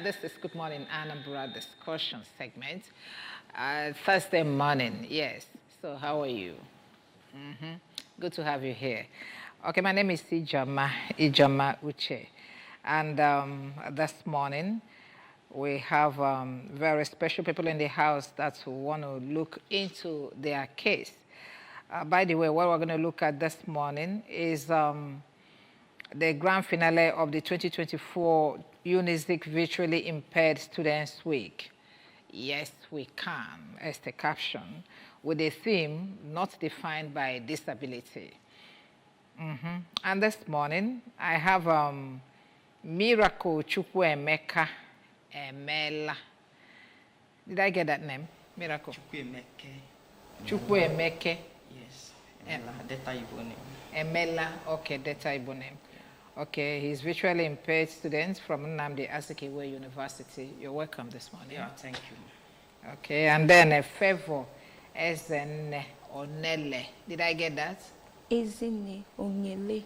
This is Good Morning Anambra discussion segment. Thursday morning, yes. So how are you? Good to have you here. Okay, my name is Ijama Uche. And this morning, we have very special people in the house that want to look into their case. By the way, what we're going to look at this morning is the grand finale of the 2024 UNIZIK Virtually Impaired Students Week. Yes, we can, as the caption, with a theme not defined by disability. And this morning, I have Miracle Chukwuemeka Emela. Did I get that name? Miracle? Chukwuemeke. Yes. Emela, Deta Igbo name. Emela, okay, Deta Igbo name. Okay, he's visually impaired student from Nnamdi Azikiwe University. You're welcome this morning. Yeah, thank you. Okay, and then a favor, Ezenne Onele. Did I get that? Ezine Onele.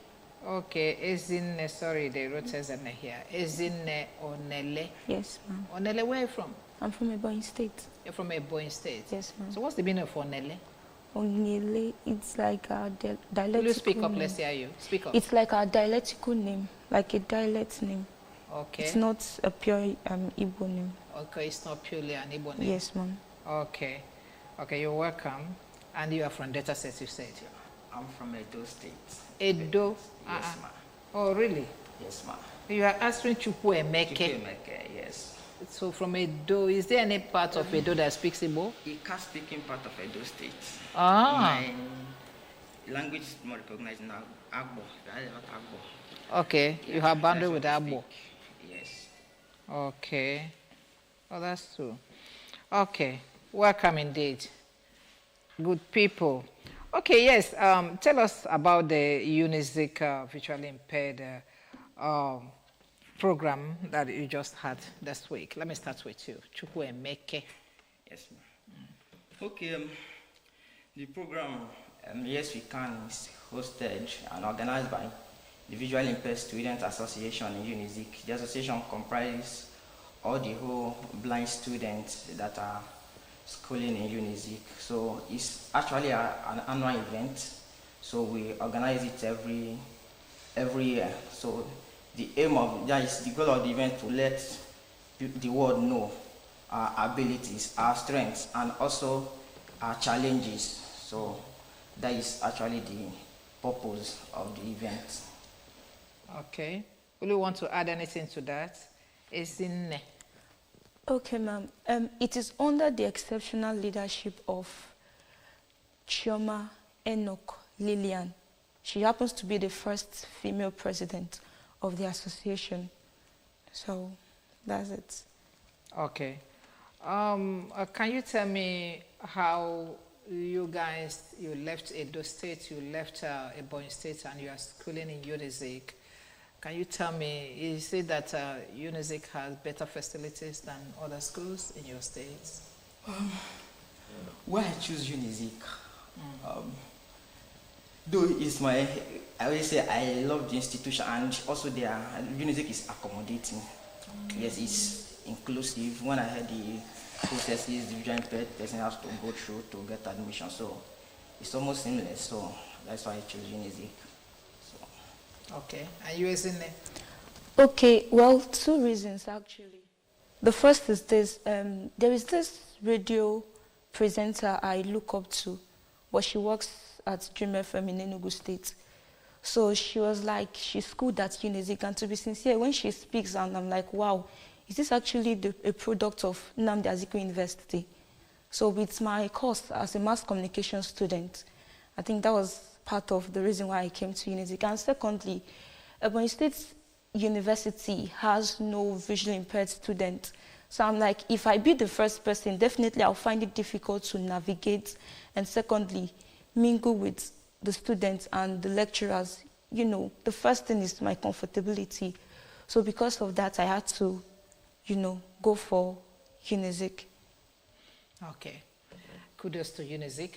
Okay, Ezine, sorry, they wrote Ezenne here. Ezine Onele. Yes, ma'am. Onele, where are you from? I'm from Ebonyi State. You're from Ebonyi State? Yes, ma'am. So what's the meaning of Onele? Onele, it's like a dialectical Will you speak up? name. Let's hear you. Speak up. It's like a dialectical name, like a dialect name. Okay. It's not a pure Igbo name. Okay, it's not purely an Igbo name. Yes, ma'am. Okay. Okay, you're welcome. And you are from Delta State, you said? I'm from Edo State. Edo? Yes, ma'am. Oh, really? Yes, ma'am. You are answering Chukwuemeke. Chukwuemeke, yes. So from Edo, is there any part of Edo that speaks Igbo? The Ika-speaking part of Edo State. Ah. My language is more recognized now. Agbo. That is not Agbo. Okay, you have boundary with Agbo. Yes. Okay. Oh, that's true. Okay, welcome indeed. Good people. Okay, yes, tell us about the UNIZIK visually impaired program that you just had this week. Let me start with you, Chukwuemeke. Yes, ma'am. Okay, the program, Yes We Can, is hosted and organized by the Visually Impaired Student Association in UNIZIK. The association comprises all the whole blind students that are schooling in UNIZIK. So it's actually an annual event. So we organize it every year. So the aim of that is the goal of the event to let the world know our abilities, our strengths, and also our challenges. So that is actually the purpose of the event. Okay. Will you want to add anything to that? It's in. Okay, ma'am. It is under the exceptional leadership of Chioma Enoch Lillian. She happens to be the first female president of the association. So that's it. Okay. Can you tell me how you guys, you left Edo State, you left Ebonyi State, and you are schooling in UNIZIK? Can you tell me, is it that UNIZIK has better facilities than other schools in your states? Why I choose UNIZIK? Though it's my, I always say I love the institution, and also UNIZIK is accommodating. Yes, it's inclusive. When I heard the processes the visually impaired person has to go through to get admission, so it's almost seamless. So that's why I chose UNIZIK. Okay, and you as in there? Okay, well, two reasons actually. The first is this, there is this radio presenter I look up to, but she works at Dream FM in Enugu State. So she was like, she's schooled at UNIZIK, and to be sincere, when she speaks, and I'm like, wow, is this actually a product of Nnamdi Azikiwe University? So with my course as a mass communication student, I think that was part of the reason why I came to UNIZIK. And secondly, Ebonyi State University has no visually impaired students. So I'm like, if I be the first person, definitely I'll find it difficult to navigate. And secondly, mingle with the students and the lecturers. You know, the first thing is my comfortability. So because of that, I had to, go for UNIZIK. Okay. Kudos to UNIZIK.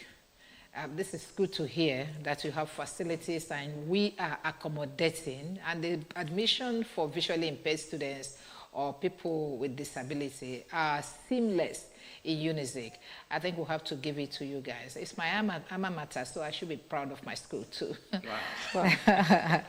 This is good to hear that you have facilities and we are accommodating, and the admission for visually impaired students or people with disability are seamless in UNIZIK. I think we'll have to give it to you guys. It's my alma mater, so I should be proud of my school too. Wow.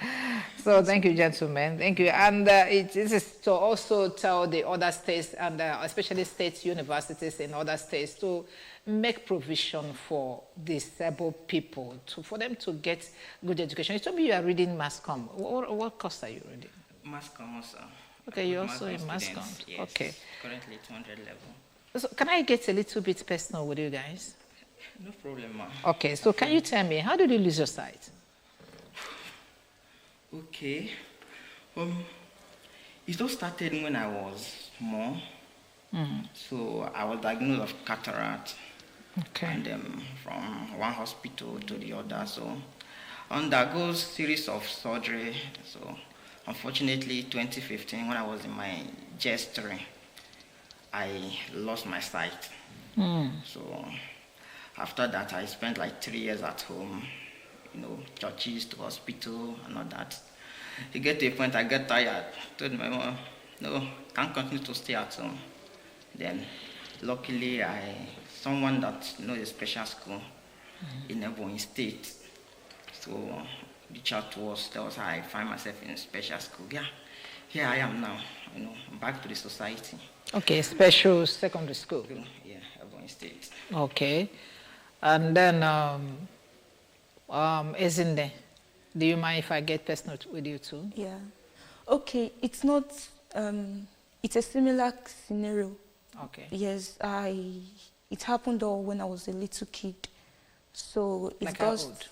So thank you, gentlemen. Thank you. And this is to also tell the other states, and especially state universities in other states, to make provision for disabled people, for them to get good education. You told me you are reading mass comm. What course are you reading? Mass comm, sir. Okay, you're also in mass comm. Yes, okay. Currently 200 level. So can I get a little bit personal with you guys? No problem, ma'am. Okay, so can you tell me, how did you lose your sight? Okay. It all started when I was small. So I was diagnosed with cataract. Okay. And from one hospital to the other. So undergo series of surgery. So unfortunately, 2015, when I was in my GS3, I lost my sight. So after that, I spent like 3 years at home, churches to hospital and all that. You get to a point, I get tired. Told my mom, no, can't continue to stay at home. Then, luckily, someone that knows a special school in Ebonyi State, so reach out to us. That was how I find myself in a special school. Yeah, here I am now. Back to the society. Okay, special secondary school. Yeah, Ebonyi State. Okay, and then isn't there? Do you mind if I get personal with you too? Yeah. Okay, it's not, it's a similar scenario. Okay. Yes, it happened all when I was a little kid. So it like how old?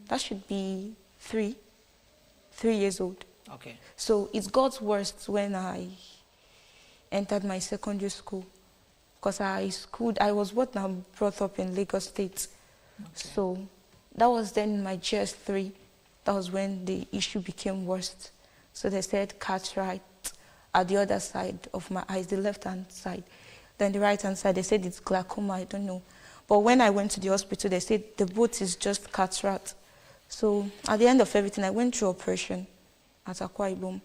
That should be 3 years old. Okay. So it got worse when I entered my secondary school, because I was born and brought up in Lagos State. Okay. So that was then my GS3. That was when the issue became worse. So they said cataract at the other side of my eyes, the left-hand side. Then the right-hand side, they said it's glaucoma, I don't know. But when I went to the hospital, they said the both is just cataract. So at the end of everything, I went through operation at Akwa Ibom.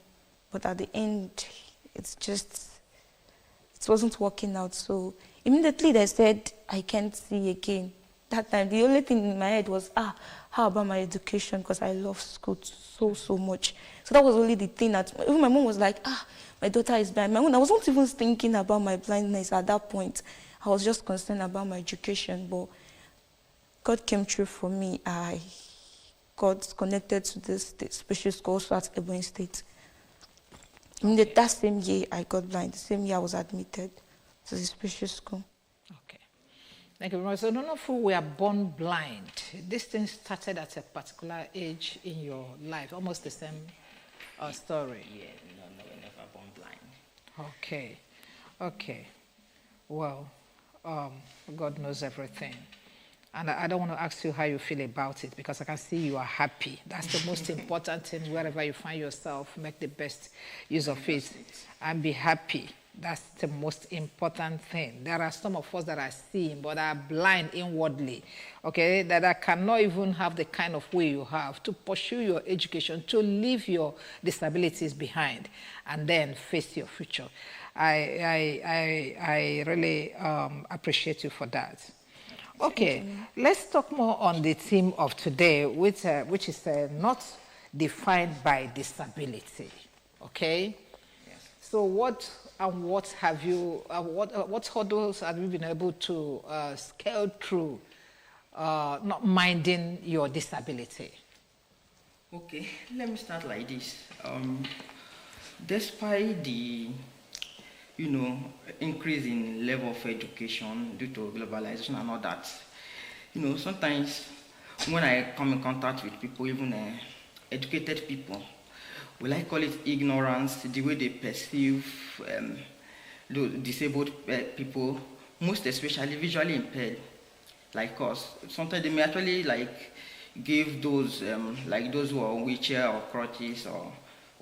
But at the end, it wasn't working out. So immediately they said, I can't see again. That time, the only thing in my head was, how about my education? Because I love school so much. So that was only the thing that, even my mom was like, my daughter is blind. I wasn't even thinking about my blindness at that point. I was just concerned about my education. But God came through for me. I got connected to this special school also at Ebonyi State. Okay. That same year, I got blind. The same year I was admitted to the special school. Okay. Thank you very much. So none of you were born blind. This thing started at a particular age in your life, almost the same story. Yeah, no, we're never born blind. Okay. Okay. Well, God knows everything. And I don't want to ask you how you feel about it, because I can see you are happy. That's the most important thing. Wherever you find yourself, make the best use of it and be happy. That's the most important thing. There are some of us that are seeing but are blind inwardly, okay, that cannot even have the kind of way you have to pursue your education, to leave your disabilities behind and then face your future. I really appreciate you for that. Okay, let's talk more on the theme of today, which is not defined by disability. Okay, yes. So what have you? What hurdles have you been able to scale through, not minding your disability? Okay, let me start like this. Despite the increase in level of education due to globalization and all that, sometimes when I come in contact with people, even educated people, will I call it ignorance, the way they perceive disabled people, most especially visually impaired, like us. Sometimes they may actually give those those who are on wheelchair or crutches or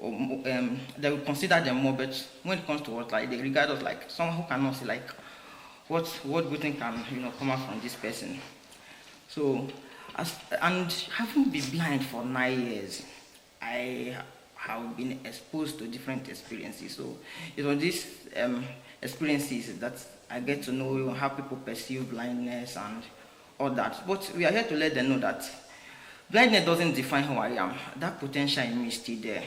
they will consider them more, but when it comes to what, they regard us like someone who cannot see, what good thing can come out from this person. So, and having been blind for 9 years, I have been exposed to different experiences. So it was these experiences that I get to know how people perceive blindness and all that. But we are here to let them know that blindness doesn't define who I am. That potential in me is still there.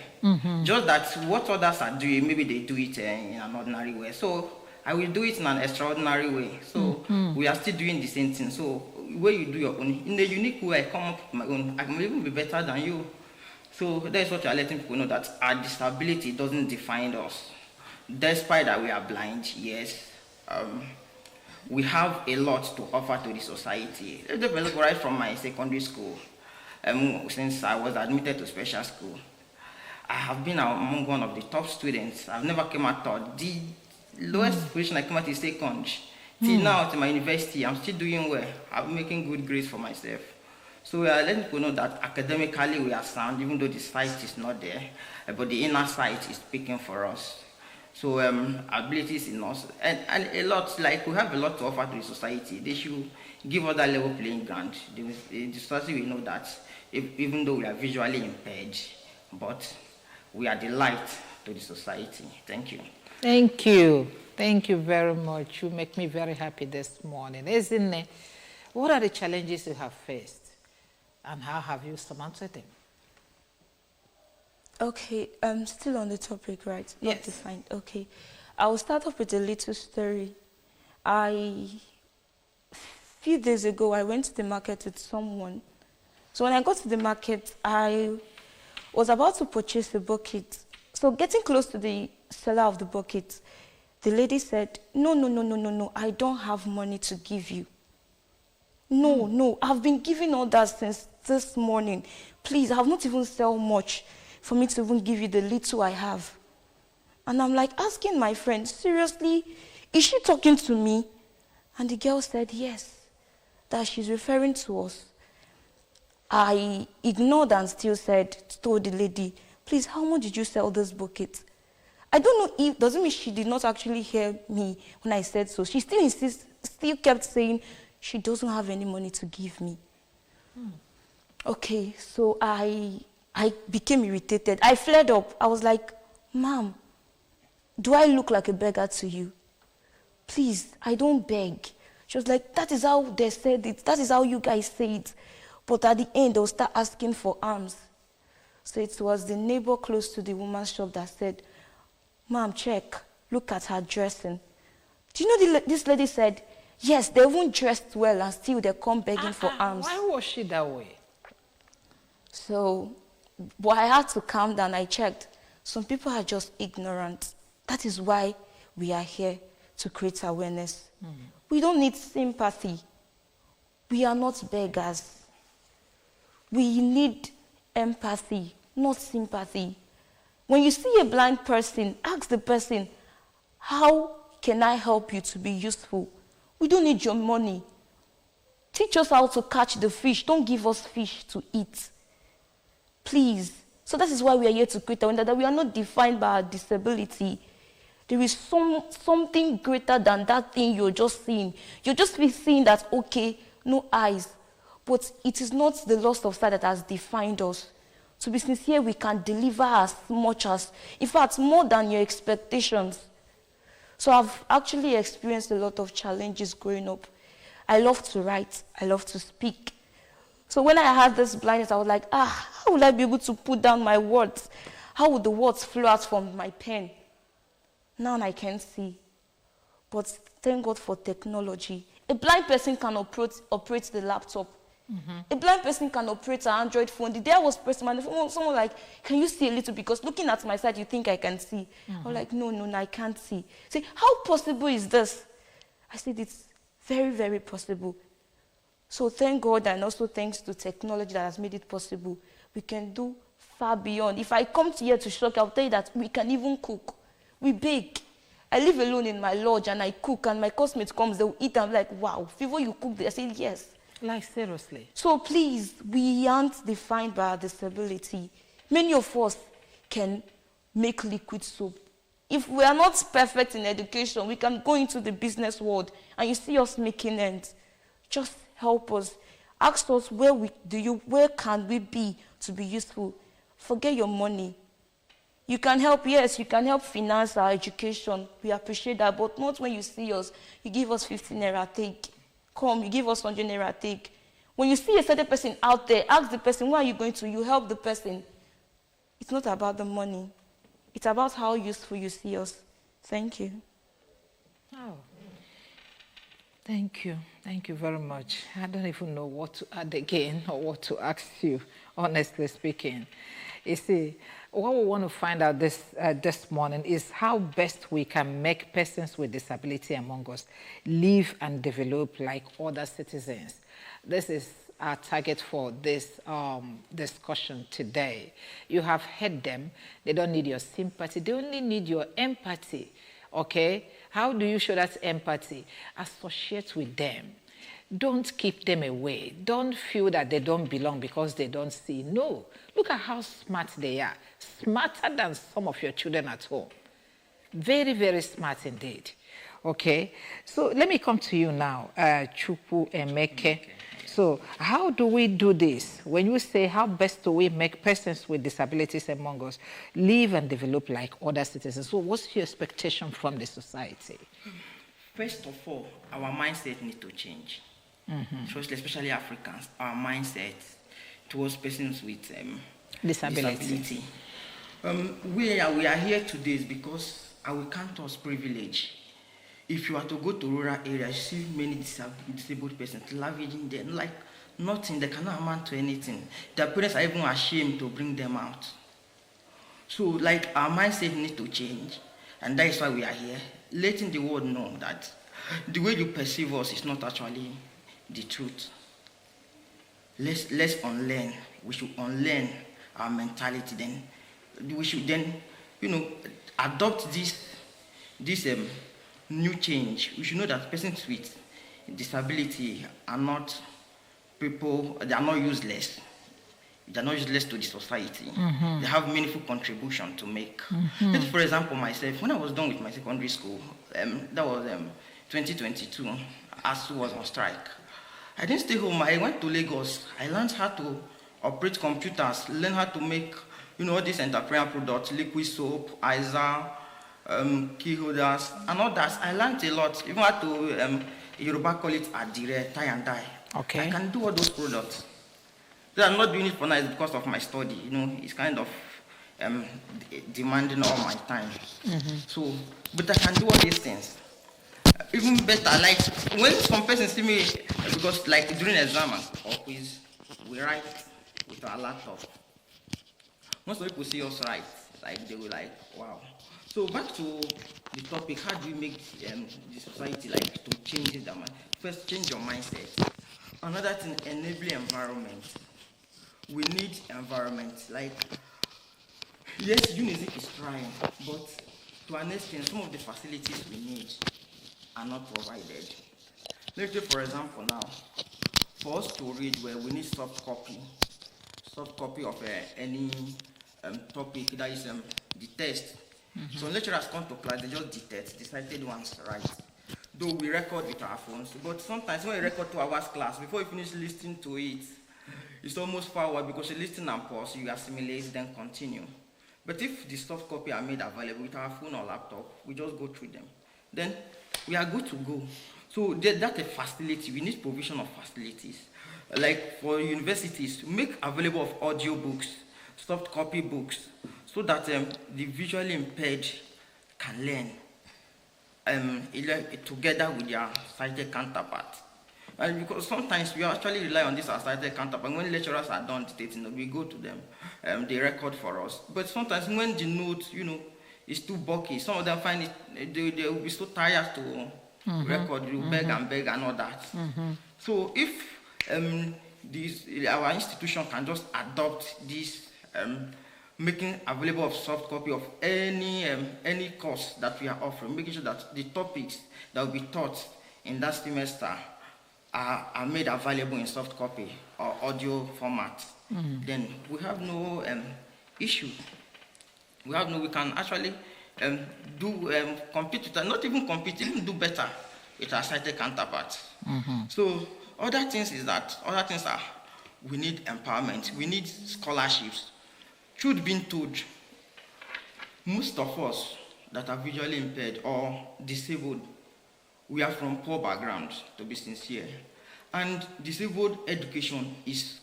Just that what others are doing, maybe they do it in an ordinary way. So I will do it in an extraordinary way. So we are still doing the same thing. So where you do your own, in a unique way, I come up with my own. I can even be better than you. So that's what we are letting people know, that our disability doesn't define us. Despite that we are blind, yes, we have a lot to offer to the society. Let's develop right from my secondary school. Since I was admitted to special school, I have been among one of the top students. I've never came out third. The lowest position I came out is second. Till now, to my university, I'm still doing well. I'm making good grades for myself. So we are letting people know that academically we are sound, even though the sight is not there, but the inner sight is speaking for us. So abilities in us, and a lot, like we have a lot to offer to the society. They should give us that level playing ground. The society will know that even though we are visually impaired, but we are the light to the society. Thank you. Thank you. Thank you very much. You make me very happy this morning. Isn't it? What are the challenges you have faced, and how have you surmounted them? Okay, still on the topic, right? Yes. Not defined. Okay. I will start off with a little story. A few days ago, I went to the market with someone. So when I got to the market, I was about to purchase a bucket. So getting close to the seller of the bucket, the lady said, no, I don't have money to give you. No, I've been giving all that since this morning. Please, I have not even sell much for me to even give you the little I have. And I'm like asking my friend, seriously, is she talking to me? And the girl said yes, that she's referring to us. I ignored and still told the lady, please, how much did you sell this bucket? I don't know if, doesn't mean she did not actually hear me when I said so. She still kept saying she doesn't have any money to give me. Okay, so I became irritated. I flared up. I was like, ma'am, do I look like a beggar to you? Please, I don't beg. She was like, that is how they said it. That is how you guys say it. But at the end, they'll start asking for alms. So it was the neighbor close to the woman's shop that said, ma'am, check. Look at her dressing. Do you know this lady said, yes, they won't dress well and still they come begging for alms. Why was she that way? So, but I had to calm down. I checked. Some people are just ignorant. That is why we are here, to create awareness. We don't need sympathy. We are not beggars. We need empathy, not sympathy. When you see a blind person, ask the person, how can I help you to be useful? We don't need your money. Teach us how to catch the fish. Don't give us fish to eat. Please. So that is why we are here to create awareness, that we are not defined by our disability. There is something greater than that thing you're just seeing. You're just seeing that, okay, no eyes. But it is not the loss of sight that has defined us. To be sincere, we can deliver as much as, in fact, more than your expectations. So I've actually experienced a lot of challenges growing up. I love to write. I love to speak. So when I had this blindness, I was like, how will I be able to put down my words? How would the words flow out from my pen? Now I can see. But thank God for technology. A blind person can operate the laptop. A blind person can operate an Android phone. The day I was pressing my phone, someone like, can you see a little? Because looking at my side, you think I can see. I was like, no, I can't see. Say, how possible is this? I said, it's very, very possible. So thank God, and also thanks to technology that has made it possible, we can do far beyond. If I come here to shock, I'll tell you that we can even cook. We bake. I live alone in my lodge and I cook, and my classmates comes, they'll eat, and I'm like, wow, Favor, you cook? I say, yes. Like, seriously. So please, we aren't defined by our disability. Many of us can make liquid soap. If we are not perfect in education, we can go into the business world and you see us making ends. Just help us. Ask us where can we be to be useful. Forget your money. You can help, yes, you can help finance our education. We appreciate that, but not when you see us. You give us 15 naira, take. Come, you give us 100 naira, take. When you see a certain person out there, ask the person, where are you going to? You help the person. It's not about the money. It's about how useful you see us. Thank you. Oh, thank you. Thank you very much. I don't even know what to add again or what to ask you, honestly speaking. You see, what we want to find out this morning is how best we can make persons with disability among us live and develop like other citizens. This is our target for this discussion today. You have heard them. They don't need your sympathy. They only need your empathy, okay? How do you show that empathy? Associate with them. Don't keep them away. Don't feel that they don't belong because they don't see. No. Look at how smart they are. Smarter than some of your children at home. Very, very smart indeed. Okay? So let me come to you now, Chukwu Emeke. So how do we do this? When you say how best do we make persons with disabilities among us live and develop like other citizens? So what's your expectation from the society? First of all, our mindset needs to change. Especially Africans, our mindset towards persons with disability. We are here today because we count us privilege. If you are to go to rural areas, you see many disabled persons living there, like nothing, they cannot amount to anything. Their parents are even ashamed to bring them out. So, like, our mindset needs to change, and that is why we are here, letting the world know that the way you perceive us is not actually the truth. Let's unlearn. We should unlearn our mentality. Then we should then, adopt this new change. We should know that persons with disability are not people. They are not useless. They are not useless to the society. They have meaningful contribution to make. Let's, for example, myself, when I was done with my secondary school, that was 2022, ASU was on strike. I didn't stay home. I went to Lagos. I learned how to operate computers, learn how to make, all these entrepreneurial products, liquid soap, Isa, key holders, and all that. I learned a lot. Even how to, Yoruba call it adire, tie and dye. Okay. I can do all those products. So I'm not doing it for now because of my study. It's kind of demanding all my time. So, but I can do all these things. Even better, like when some person see me, because like during exam or quiz, we write with our laptop. Most people see us write, like they will like, wow. So back to the topic, how do you make the society like to change it? First, change your mindset. Another thing, enabling environment. We need environment. Like, yes, UNIZIK is trying, but to an extent, some of the facilities we need are not provided. Let's say, for example, now, for us to read well, we need soft copy of any topic that is the test. So lecturers come to class, they just dictate the cited ones, right? Though we record with our phones, but sometimes when we record 2 hours class, before you finish listening to it, it's almost forward because you listen and pause, you assimilate, then continue. But if the soft copy are made available with our phone or laptop, we just go through them. Then we are good to go. So that's a facility. We need provision of facilities. Like for universities, make available of audio books, soft copy books, so that the visually impaired can learn together with their sighted counterpart. And because sometimes we actually rely on this sighted counterpart. When lecturers are done dictating, we go to them, they record for us. But sometimes when the note, is too bulky, some of them find it, they will be so tired to record, you beg and all that. So if our institution can just adopt this, making available of soft copy of any course that we are offering, making sure that the topics that will be taught in that semester are made available in soft copy or audio format, then we have no issue. We can actually compete with, not even compete, even do better with our sighted counterparts. So other things are, we need empowerment, we need scholarships. Truth being told, Most of us that are visually impaired or disabled, we are from poor backgrounds, to be sincere. And disabled education is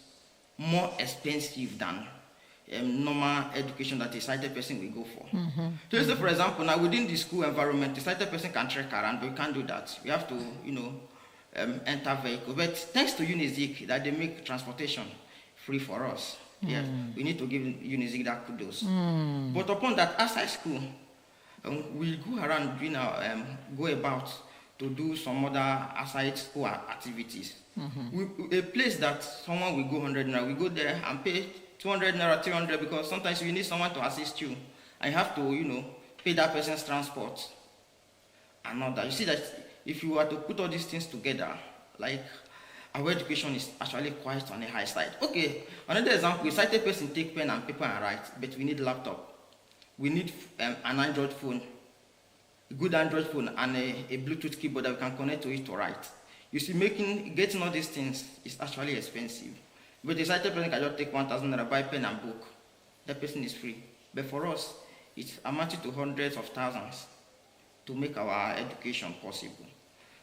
more expensive than normal education that a sighted person will go for. So, say for example, now within the school environment, the sighted person can trek around, but we can't do that. We have to, enter vehicle. But thanks to UNIZIK, that they make transportation free for us. Yes, we need to give UNIZIK that kudos. But upon that, outside school, we go around doing go about to do some other outside school activities. A place that someone will go 100 naira, we go there and pay 200 naira, 300, because sometimes you need someone to assist you, and you have to, pay that person's transport and all that. You see that if you were to put all these things together, like, our education is actually quite on the high side. Okay, another example, a sighted person take pen and paper and write, but we need laptop. We need an Android phone, a good Android phone, and a Bluetooth keyboard that we can connect to it to write. You see, getting all these things is actually expensive. But the sighted person can just take 1,000 naira, buy pen and book. That person is free. But for us, it's amounted to hundreds of thousands to make our education possible.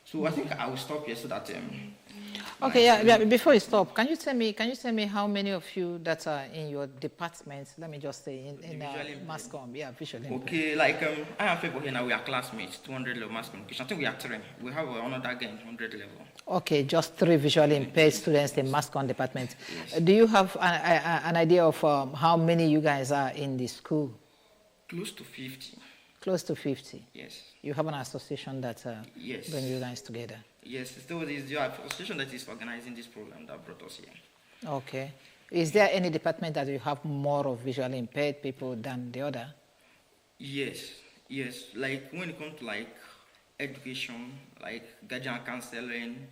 So I think I will stop here so that. Okay, yeah. Before you stop, can you tell me how many of you that are in your department? Let me just say in mass comm, visually. Okay, like I have people here now. We are classmates, 200 level mass communication. I think we are 3. We have another guy in 100 level. Okay, just 3 visually impaired students in mass comm department. Yes. Do you have an idea of how many you guys are in the school? Close to 50. Close to 50. Yes. You have an association that yes. brings you guys together. Yes, so it is the association that is organizing this program that brought us here. Okay. Is there any department that you have more of visually impaired people than the other? Yes. Like when it comes to like education, like guardian counseling,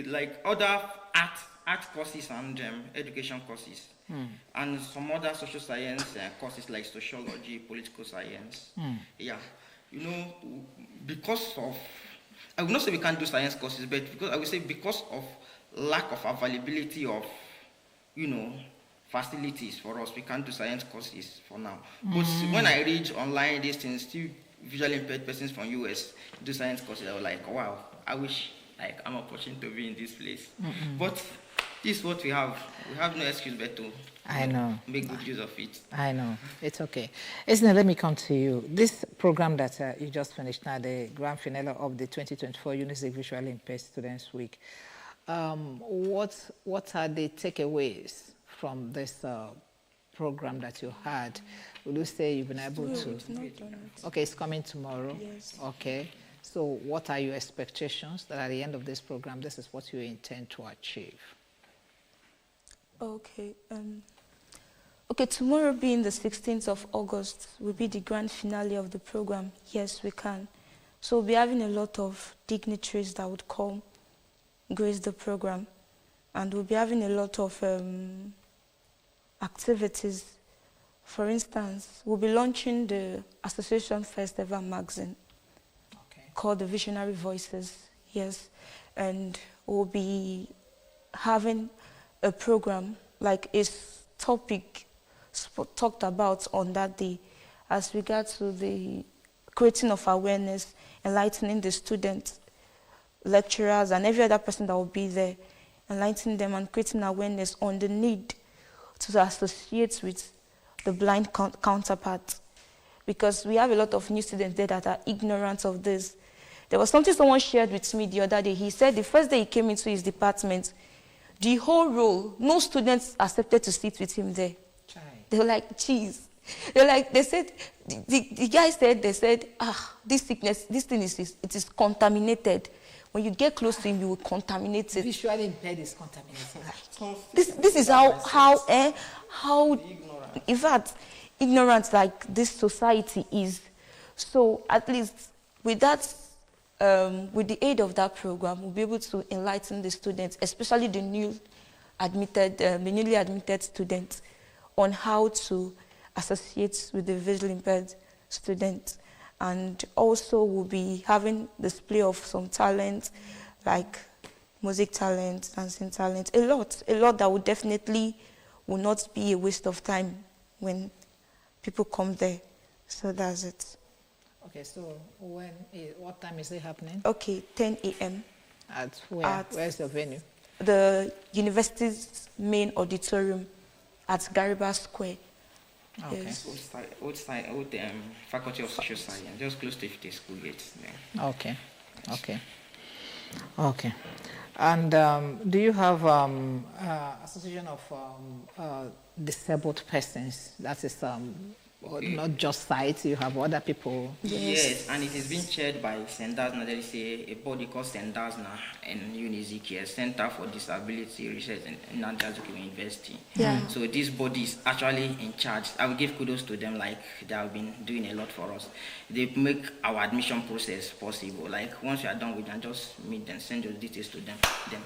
like other art courses and education courses. And some other social science courses like sociology, political science. Yeah, because of, I would not say we can't do science courses, but because I would say because of lack of availability of, facilities for us, we can't do science courses for now. But when I read online these things, still visually impaired persons from US do science courses, I was like, wow, I wish I'm opportunity to be in this place. But this is what we have. We have no excuse but to make good use of it. I know. It's okay. Isn't it, let me come to you. This program that you just finished now, the grand finale of the 2024 UNIZIK Visually Impaired Students Week, what are the takeaways from this program that you had? Will you say you've been able to? Okay, it's coming tomorrow. Yes. Okay. So what are your expectations that at the end of this program, this is what you intend to achieve? Okay. Okay, tomorrow being the 16th of August will be the grand finale of the program. Yes, we can. So we'll be having a lot of dignitaries that would come, grace the program. And we'll be having a lot of activities. For instance, we'll be launching the association first ever magazine called The Visionary Voices. Yes. And we'll be having a program, like a topic talked about on that day as regards to the creating of awareness, enlightening the students, lecturers, and every other person that will be there, enlightening them and creating awareness on the need to associate with the blind counterpart. Because we have a lot of new students there that are ignorant of this. There was something someone shared with me the other day. He said the first day he came into his department, the whole row, no students accepted to sit with him there. Chai. They were like, geez. They said, the guy said, this sickness, this thing it is contaminated. When you get close to him, you will contaminate it. Visually impaired is contaminated. This is how in fact, ignorant like this society is. So at least with that, with the aid of that program, we'll be able to enlighten the students, especially the newly admitted students, on how to associate with the visually impaired students. And also we'll be having display of some talent, like music talent, dancing talent, a lot that will definitely will not be a waste of time when people come there. So that's it. Okay, so what time is it happening? Okay, 10 a.m. At where? Where's the venue? The university's main auditorium at Gariba Square. Okay. Yes. Old Faculty of Social Science, just close to the school gates. Yeah. Okay, okay, okay. And do you have association of disabled persons? That is not just sites. You have other people. Yes, and it is being chaired by Sendazna. There is a body called Sendazna in UNIZIK, Center for Disability Research in Anambra University. Yeah. So this body is actually in charge. I will give kudos to them, like they have been doing a lot for us. They make our admission process possible. Like once you are done with them, just meet them, send your details to them. Then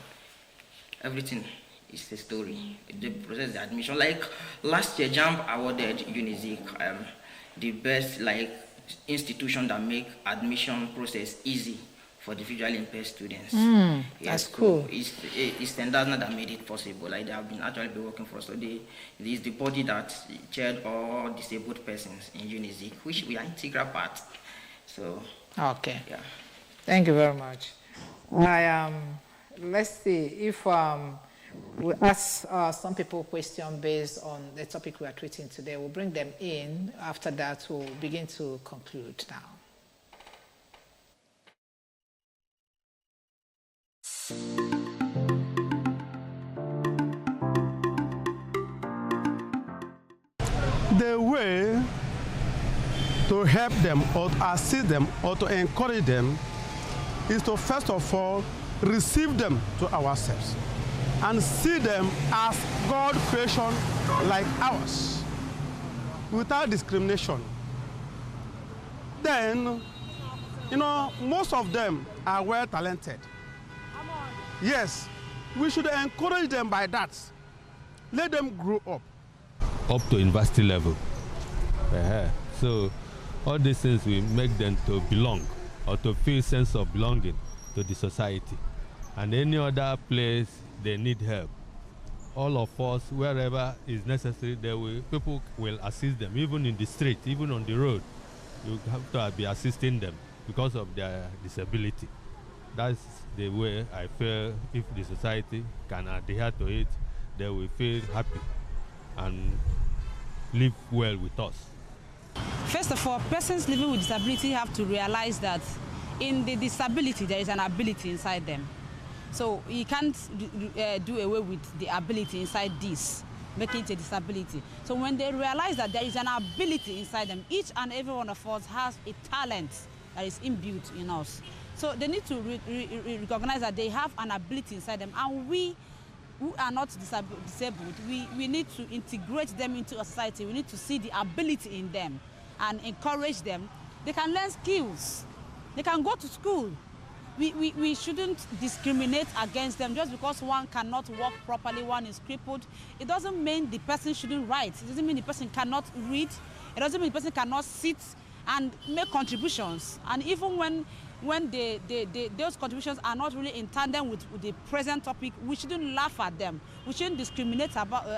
everything is the story. The process, the admission. Like last year, JAMB awarded UNIZIK the best institution that make admission process easy for the visually impaired students. Yes, that's cool. So it's Standard that made it possible. Like they have been actually working for us. So it is the body that chaired all disabled persons in UNIZIK, which we are integral part. So okay. Yeah. Thank you very much. Let's see if we ask some people questions based on the topic we are treating today. We'll bring them in. After that, we'll begin to conclude now. The way to help them or to assist them or to encourage them is to first of all receive them to ourselves and see them as God creation like ours without discrimination. Then, most of them are well talented. Yes, we should encourage them by that. Let them grow up to university level. So all these things will make them to belong or to feel sense of belonging to the society. And any other place they need help. All of us, wherever is necessary, people will assist them, even in the street, even on the road. You have to be assisting them because of their disability. That's the way I feel if the society can adhere to it, they will feel happy and live well with us. First of all, persons living with disability have to realize that in the disability, there is an ability inside them. So you can't do away with the ability inside this, making it a disability. So when they realize that there is an ability inside them, each and every one of us has a talent that is inbuilt in us. So they need to recognize that they have an ability inside them, and we who are not disabled, we need to integrate them into a society. We need to see the ability in them and encourage them. They can learn skills. They can go to school. We shouldn't discriminate against them just because one cannot walk properly, one is crippled. It doesn't mean the person shouldn't write. It doesn't mean the person cannot read. It doesn't mean the person cannot sit and make contributions. And even when those contributions are not really in tandem with the present topic, we shouldn't laugh at them. We shouldn't discriminate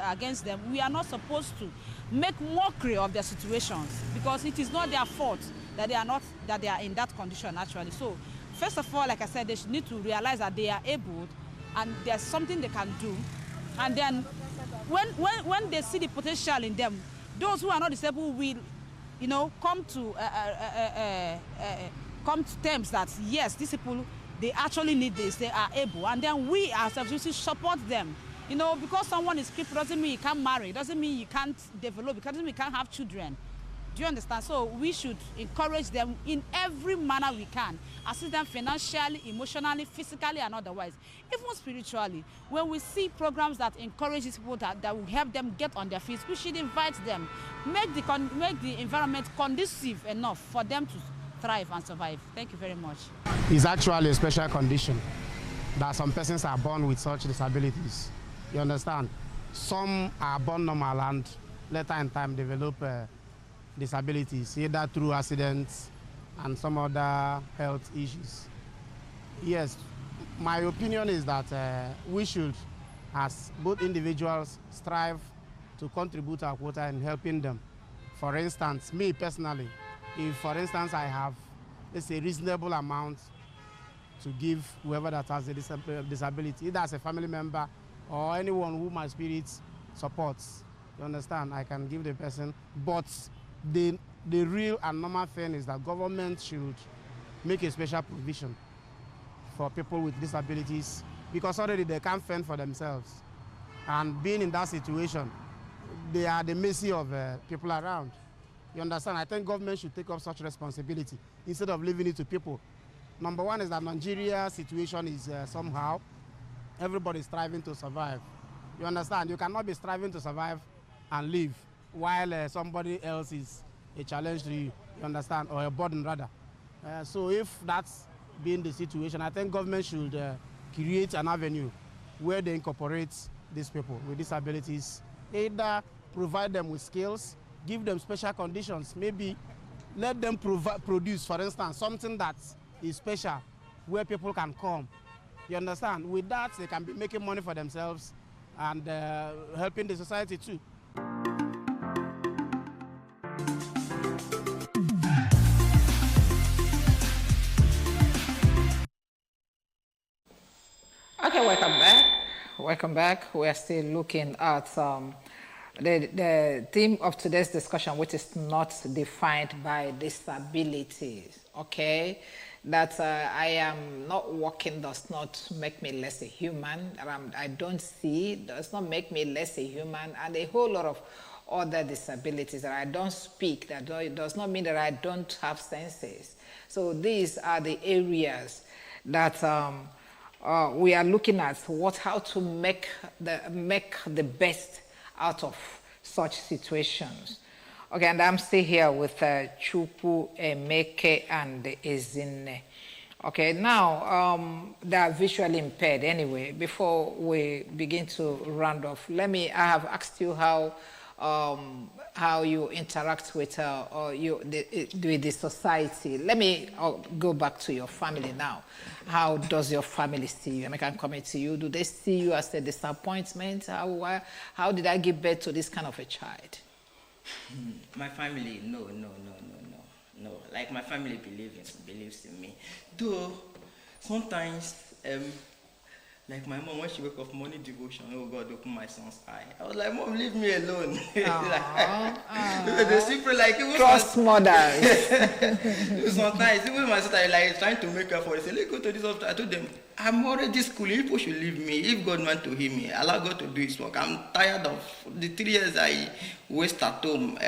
against them. We are not supposed to make mockery of their situations because it is not their fault that they are in that condition actually. So first of all, like I said, they should need to realize that they are able and there's something they can do. And then when they see the potential in them, those who are not disabled will, come to terms that yes, these people, they actually need this, they are able, and then we ourselves should support them. Because someone is crippled doesn't mean you can't marry, doesn't mean you can't develop, it doesn't mean you can't have children. Do you understand? So we should encourage them in every manner we can, assist them financially, emotionally, physically, and otherwise, even spiritually. When we see programs that encourage these people that will help them get on their feet, we should invite them, make the environment conducive enough for them to thrive and survive. Thank you very much. It's actually a special condition that some persons are born with such disabilities. You understand? Some are born normal and later in time develop disabilities, either through accidents and some other health issues. Yes, my opinion is that we should, as both individuals, strive to contribute our quota in helping them. For instance, me personally, if for instance I have, let's say, reasonable amount to give whoever that has a disability, either as a family member or anyone who my spirit supports, you understand, I can give the person. But the real and normal thing is that government should make a special provision for people with disabilities, because already they can't fend for themselves. And being in that situation, they are the mercy of people around. You understand? I think government should take up such responsibility instead of leaving it to people. Number one is that Nigeria's situation is somehow, everybody is striving to survive. You understand? You cannot be striving to survive and live while somebody else is a challenge to you, you understand, or a burden rather. So if that's being the situation, I think government should create an avenue where they incorporate these people with disabilities, either provide them with skills, give them special conditions, maybe let them produce, for instance, something that is special where people can come. You understand? With that, they can be making money for themselves and helping the society too. Okay, welcome back. Welcome back. We are still looking at the theme of today's discussion, which is not defined by disabilities. Okay, that I am not working does not make me less a human. I don't see does not make me less a human, and a whole lot of other disabilities that I don't speak. That does not mean that I don't have senses. So these are the areas that we are looking at how to make the best out of such situations. Okay, and I'm still here with Chukwu, Emeke, and Ezinne. Okay, now they are visually impaired anyway. Before we begin to round off, I have asked you how you interact with the society. Let me go back to your family now. How does your family see you? I can come to you. Do they see you as a disappointment? How did I give birth to this kind of a child? My family, no. Like my family believes in me. Though sometimes, like my mom, when she wake up morning devotion, oh God, open my son's eye. I was like, Mom, leave me alone. They simply like trust mothers. Sometimes even my sister like trying to make up for it. Say, let's go to this hospital. I told them, I'm already schooling. People should leave me. If God wants to heal me, allow God to do His work. I'm tired of the 3 years I waste at home.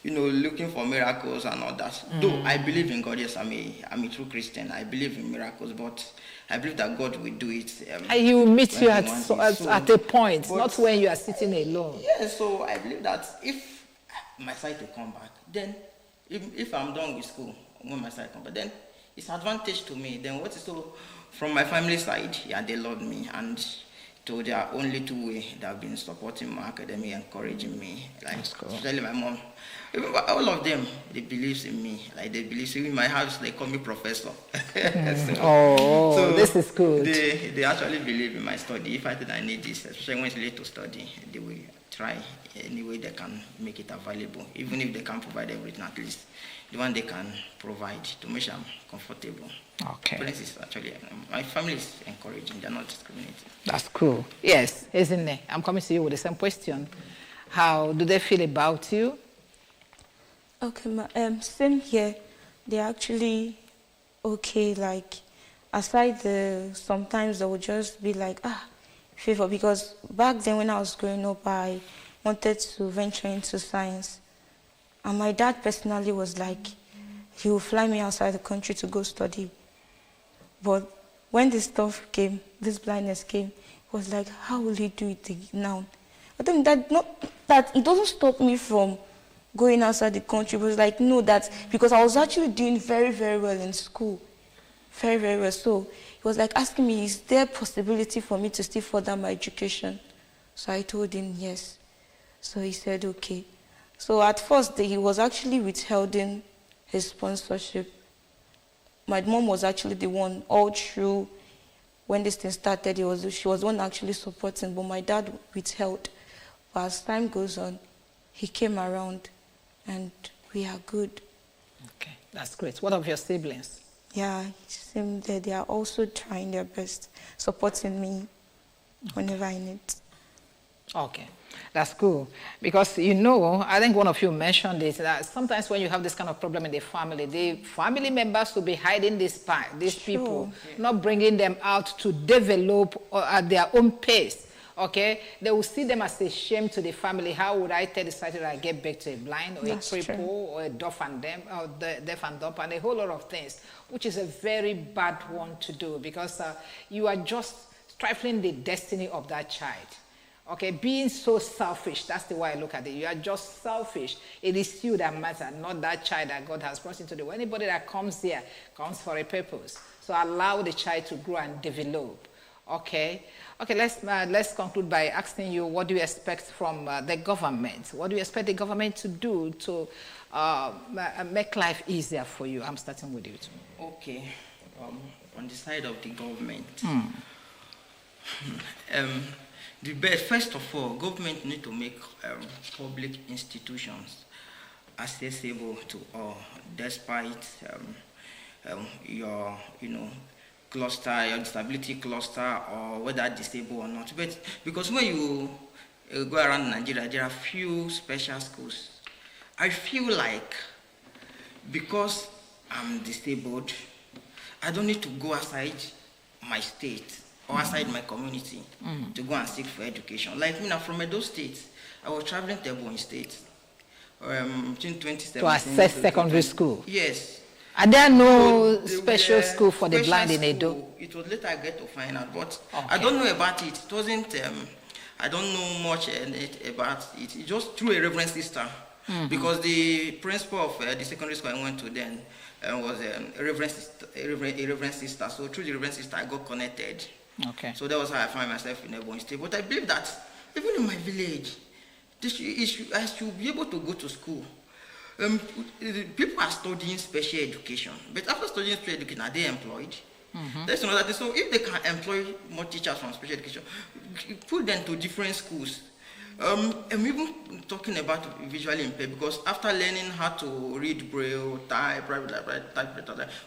Looking for miracles and all that. Though I believe in God, yes, I'm a true Christian. I believe in miracles, but I believe that God will do it. He will meet you at a point, not when you are sitting alone. Yeah, so I believe that if my sight will come back, then if I'm done with school, when my sight comes back, then it's advantage to me. Then what is so from my family side? Yeah, they love me, and so there are only 2 ways that have been supporting my academy, encouraging me. Like especially my mom. All of them, they believe in me. Like they believe in my house, they call me professor. So this is good. They actually believe in my study. If I think I need this, especially when it's late to study, they will try any way they can make it available. Even if they can't provide everything, at least the one they can provide to make sure I'm comfortable. Okay. This is actually, my family is encouraging, they're not discriminating. That's cool. Yes, isn't it? I'm coming to you with the same question. How do they feel about you? Okay, same here. They're actually okay. Like, aside sometimes they would just be like, favor, because back then when I was growing up, I wanted to venture into science. And my dad personally was like, he would fly me outside the country to go study. But when this stuff came, this blindness came, he was like, how will he do it now? I think that it doesn't stop me from going outside the country. It was like, no, that because I was actually doing very, very well in school. Very, very well. So he was like asking me, is there a possibility for me to still further my education? So I told him yes. So he said, okay. So at first, he was actually withholding his sponsorship. My mom was actually the one all through when this thing started. She was the one actually supporting, but my dad withheld. But as time goes on, he came around and we are good. Okay, that's great. What of your siblings? Yeah, same there. They are also trying their best, supporting me whenever I need. Okay, that's cool. Because, you know, I think one of you mentioned it, that sometimes when you have this kind of problem in the family members will be hiding these people, not bringing them out to develop at their own pace. Okay, they will see them as a shame to the family. How would I tell the society that I get back to a blind or That's a cripple true. or a deaf and dumb, or deaf and dumb, and a whole lot of things, which is a very bad one to do, because you are just stifling the destiny of that child. Okay, being so selfish, that's the way I look at it. You are just selfish. It is you that matters, not that child that God has brought into the world. Anybody that comes here comes for a purpose. So allow the child to grow and develop. Okay, let's conclude by asking you, what do you expect from the government? What do you expect the government to do to make life easier for you? I'm starting with you too. Okay, on the side of the government, the best, first of all, government need to make public institutions accessible to all, despite your, cluster, your disability cluster, or whether disabled or not. But because when you go around Nigeria, there are few special schools. I feel like because I'm disabled, I don't need to go outside my state or outside my community to go and seek for education. Like me now, from Edo State, I was traveling to Ebonyi State between 2017 to access secondary school. Yes. Are there no special school for the blind in Edo? It was later I get to find out, but I don't know about it. It wasn't, I don't know much about it. It just through a reverend sister, because the principal of the secondary school I went to then was a reverend sister. So through the reverend sister, I got connected. Okay. So that was how I found myself in Ebonyi State. But I believe that even in my village, I should be able to go to school. People are studying special education, but after studying special education, are they employed? That's another thing. So if they can employ more teachers from special education, put them to different schools. I'm even talking about visually impaired, because after learning how to read Braille, type,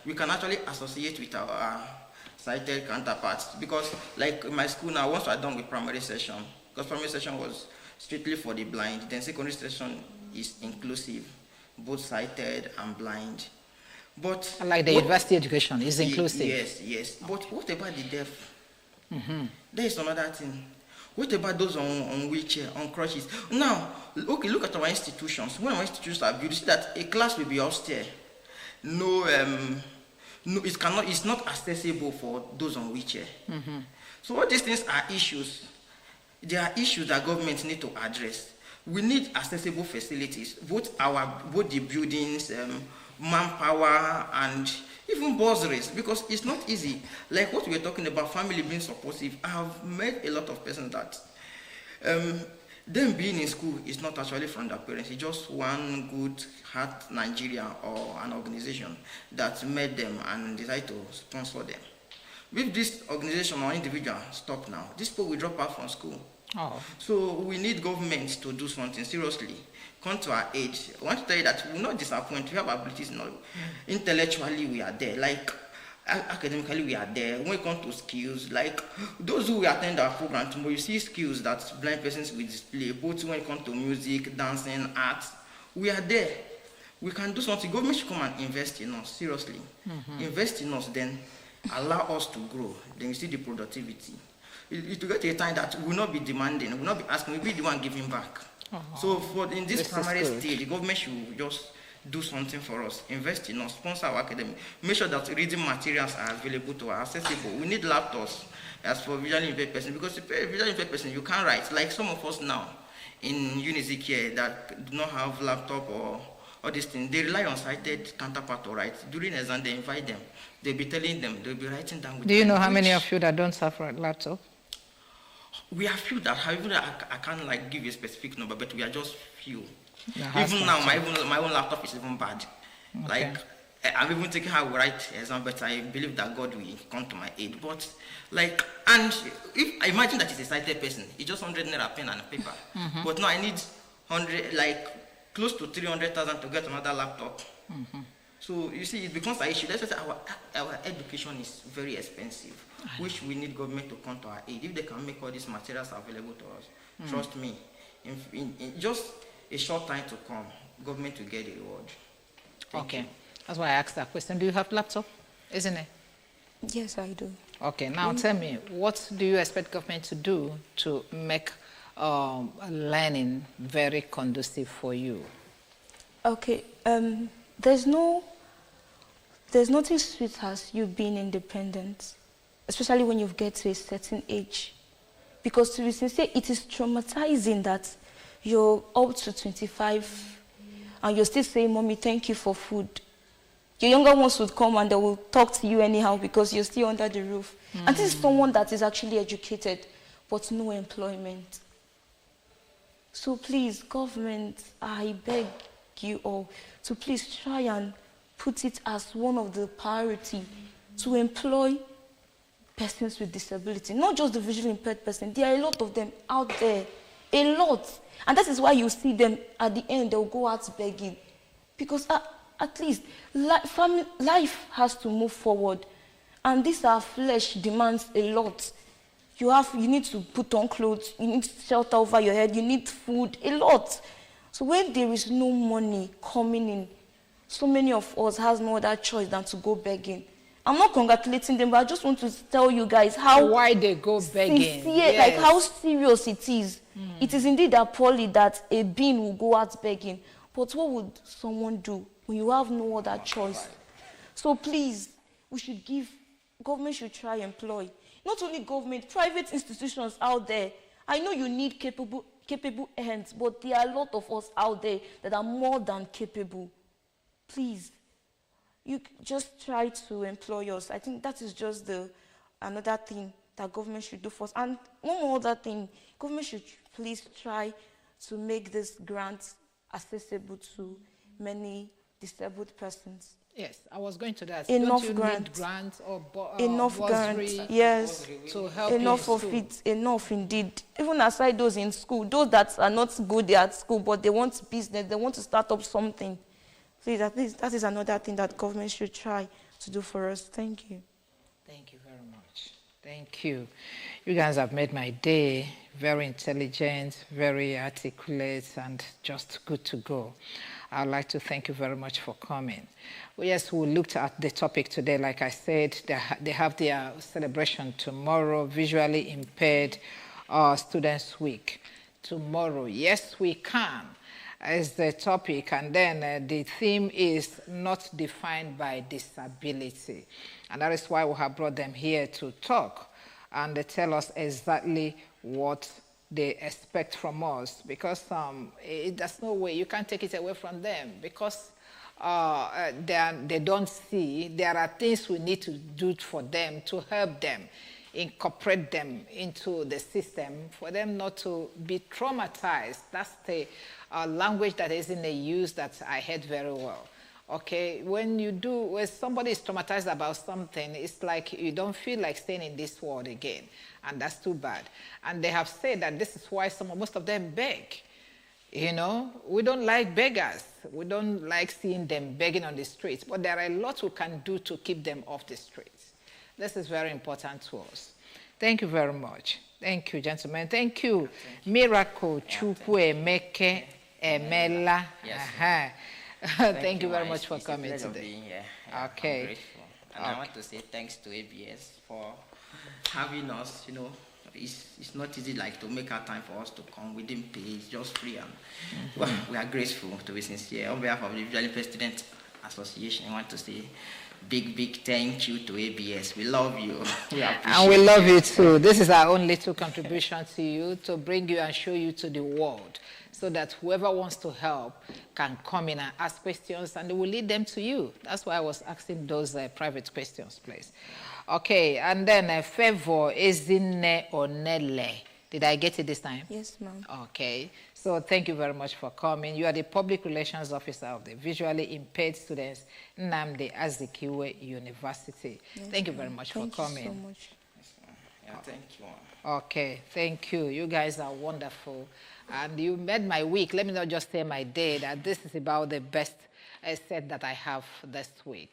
we can actually associate with our sighted counterparts. Because like in my school now, once I'm done with primary session, because primary session was strictly for the blind, then secondary session is inclusive, both sighted and blind. But like the university education is inclusive. Yes. But what about the deaf? There is another thing. What about those on wheelchair, on crutches? Now, okay, look at our institutions. When our institutions are built, you see that a class will be upstairs. No, it's not accessible for those on wheelchair. So all these things are issues. There are issues that government need to address. We need accessible facilities, both the buildings, manpower, and even bursaries, because it's not easy. Like what we were talking about, family being supportive. I have met a lot of persons that them being in school is not actually from their parents. It's just one good heart Nigeria or an organization that met them and decided to sponsor them. If this organization or individual stop now, these people will drop out from school. So we need government to do something seriously. Come to our aid. I want to tell you that we will not disappoint. We have abilities. Intellectually, we are there. Like academically, we are there. When it comes to skills, like those who attend our program tomorrow, you see skills that blind persons will display. Both when it comes to music, dancing, art, we are there. We can do something. Government should come and invest in us seriously. Invest in us, then allow us to grow. Then you see the productivity. It will get to a time that we will not be demanding, we will not be asking, we will be the one giving back. So in this primary stage, the government should just do something for us, invest in us, sponsor our academy, make sure that reading materials are available to us, accessible. We need laptops as for visually impaired person, because if you're a visually impaired person, you can't write. Like some of us now in UNIZIK here that do not have laptop or all these things, they rely on sighted counterpart to write. During exam, they invite them. They'll be telling them, they'll be writing down with Do you know how many of you that don't have a laptop? We are few that have, even I can't like give you a specific number, but we are just few. Yeah, even now, my own laptop is even bad. Okay. Like I'm even thinking how I will write exam, but I believe that God will come to my aid. But like, and if I imagine that it's a sighted person, it's just 100 naira pen and paper. But now I need 100, like close to 300,000 to get another laptop. So you see, it becomes an issue. That's why our education is very expensive, which we need government to come to our aid. If they can make all these materials available to us, trust me, in just a short time to come, government will get a reward. Thank you. That's why I asked that question. Do you have laptop? Isn't it? Yes, I do. Okay, now tell me, what do you expect government to do to make learning very conducive for you? Okay, there's nothing sweet as you being independent, especially when you get to a certain age. Because to be sincere, it is traumatizing that you're up to 25 and you're still saying, "Mommy, thank you for food." Your younger ones would come and they will talk to you anyhow because you're still under the roof. And this is someone that is actually educated, but no employment. So please, government, I beg you all to please try and put it as one of the priority to employ persons with disability, not just the visually impaired person. There are a lot of them out there, a lot. And that is why you see them at the end, they'll go out begging. Because at least life has to move forward. And this our flesh demands a lot. You need to put on clothes, you need shelter over your head, you need food, a lot. So when there is no money coming in, so many of us has no other choice than to go begging. I'm not congratulating them, but I just want to tell you guys why they go begging. Sincere, like how serious it is. It is indeed appalling that a being will go out begging. But what would someone do when you have no other choice? So please, government should try employ. Not only government, private institutions out there. I know you need capable hands, but there are a lot of us out there that are more than capable. Please, you just try to employ us. I think that is just another thing that government should do for us. And one more other thing, government should please try to make this grant accessible to many disabled persons. Yes, I was going to that. Enough Don't you grants. Need grants or enough grants, yes. To help enough of it, enough indeed. Even aside those in school, those that are not good at school, but they want business, they want to start up something. Please, at least that is another thing that government should try to do for us. Thank you. Thank you very much. Thank you. You guys have made my day. Very intelligent, very articulate, and just good to go. I'd like to thank you very much for coming. Well, yes, we looked at the topic today. Like I said, they have their celebration tomorrow, Visually Impaired Students Week. Tomorrow, yes, we can, is the topic. And then the theme is not defined by disability. And that is why we have brought them here to talk. And they tell us exactly what they expect from us, because there's no way you can't take it away from them, because they don't see there are things we need to do for them to help them, incorporate them into the system, for them not to be traumatized. That's the language that is in the use that I heard very well. Okay, when somebody is traumatized about something, it's like you don't feel like staying in this world again, and that's too bad. And they have said that this is why most of them beg. You know, we don't like beggars. We don't like seeing them begging on the streets, but there are a lot we can do to keep them off the streets. This is very important to us. Thank you very much. Thank you, gentlemen. Thank you. Miracle Chukwuemeke Emela. Yes. Thank you very much for coming today. Okay. I'm grateful. And I want to say thanks to ABS for having us. You know, it's not easy like to make our time for us to come. We didn't pay, it's just free. And well, we are grateful, to be sincere. On behalf of the Visually Impaired Student Association, I want to say big thank you to ABS. We love you. And we love you too. This is our own little contribution to you, to bring you and show you to the world, so that whoever wants to help can come in and ask questions, and they will lead them to you. That's why I was asking those private questions, please. Okay, and then Favor Ezine Onele. Did I get it this time? Yes, ma'am. Okay. So thank you very much for coming. You are the Public Relations Officer of the Visually Impaired Students, Nnamdi Azikiwe University. Yes, thank you very much for coming. Thank you so much. Yes, yeah, thank you. Okay, thank you. You guys are wonderful. And you made my week. Let me not just say my day, that this is about the best set that I have this week.